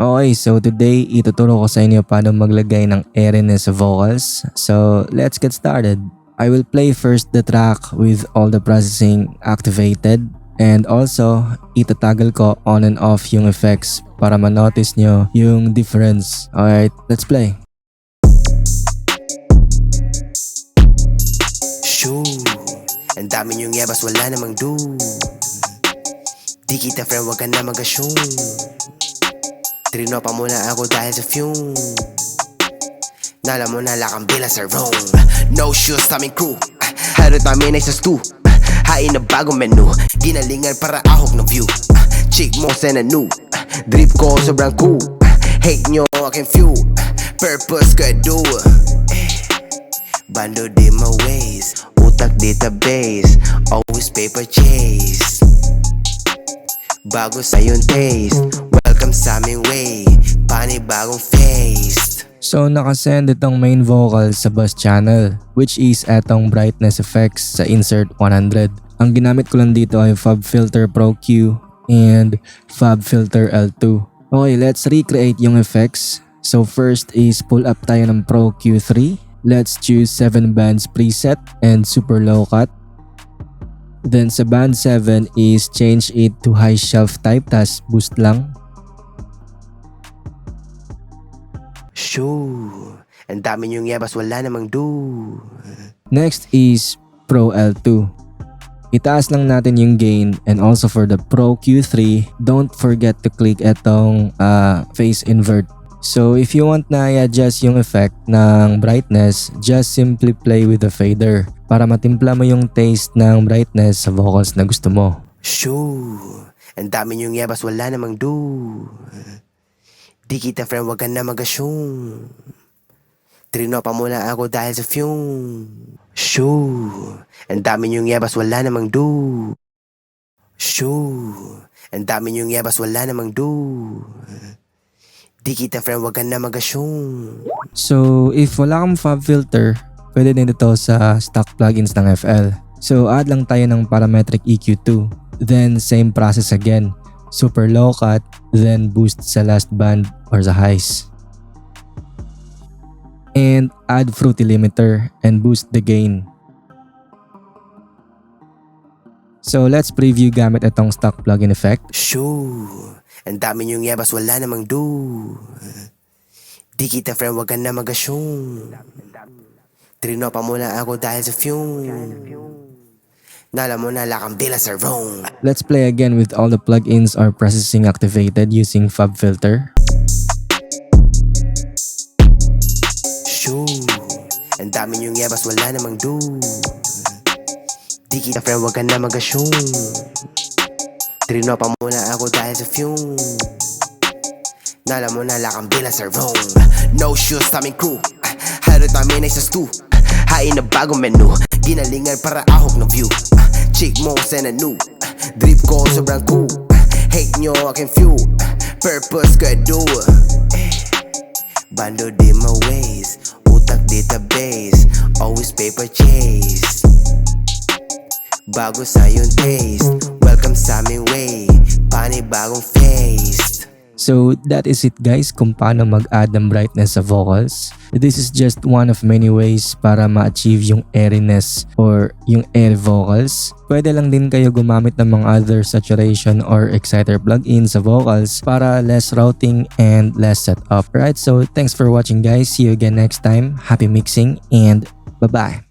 Okay, so today ituturo ko sa inyo paano maglagay ng airiness sa vocals. So let's get started. I will play first the track with all the processing activated and also itatagal ko on and off yung effects para ma-notice nyo yung difference. Alright, let's play. Shoo, ang dami niyong yabas, wala namang do. Di kita friend, wag ka na mag-assume. Trino pa muna ako dahil sa fume. Nala mo na lakang bila sa room. No shoes, taming crew. Harot namin ay sa stew. Hain na bagong menu. Ginalingan para ahok ng view. Chick mo sa nanu. Drip ko sobrang cool. Hate nyo aking few. Purpose ko do. Bando di my ways. Utak database. Always paper chase. Bago sa yung taste. Welcome sa aming way. Panibagong face. So nakasend itong main vocal sa bus channel, which is etong brightness effects sa insert 100. Ang ginamit ko lang dito ay FabFilter Pro Q and FabFilter L2. Okay, let's recreate yung effects. So first is pull up tayo ng Pro Q3. Let's choose 7 bands preset and super low cut. Then sa band 7 is change it to high shelf type, tas boost lang. Shoo, ang dami niyong yabas, wala namang do. Next is Pro L2. Itaas lang natin yung gain, and also for the Pro Q3, don't forget to click etong phase invert. So if you want na i-adjust yung effect ng brightness, just simply play with the fader para matimpla mo yung taste ng brightness sa vocals na gusto mo. Shoo, ang dami niyong yabas, wala namang do. Di kita friend, wag ka na mag-assume. Trino pa muna ako dahil sa fume. Shoo, ang dami niyong yabas, wala namang do. Shoo, ang dami niyong yabas, wala namang do. Di kita friend, wag ka na mag-assume. So if wala kang fab filter, pwede din ito sa stock plugins ng FL. So add lang tayo ng parametric EQ2. Then same process again. Super low cut, then boost sa last band or sa highs. And add fruity limiter and boost the gain. So let's preview gamit itong stock plugin effect. Shoo, ang dami niyong yabas, wala namang do. Di kita friend, wag ka na mag-assume. Trino pa muna ako dahil sa fume. Nala mo na lakang bila sa room. Let's play again with all the plugins or processing activated using FabFilter. Shoo, ang dami niyong yabas, wala namang do. Di kita friend, wag ka na mag-assume. Trino pa muna ako dahil sa fume. Nala mo na lakang bila sa room. No shoes, taming crew. Harot namin ay sa stew. Hain na bagong menu. Ginalingan para ahok ng view. Chick mo sa nanu. Drip ko sobrang cool. Hate nyo aking few. Purpose ko do. Bando di my ways. Utak database. Always paper chase. Bago sa yung taste. Welcome sa aming way. Panibagong face. So that is it guys kung paano mag-add ng brightness sa vocals. This is just one of many ways para ma-achieve yung airiness or yung air vocals. Pwede lang din kayo gumamit ng mga other saturation or exciter plugins sa vocals para less routing and less setup. Right, so thanks for watching guys. See you again next time. Happy mixing and bye-bye.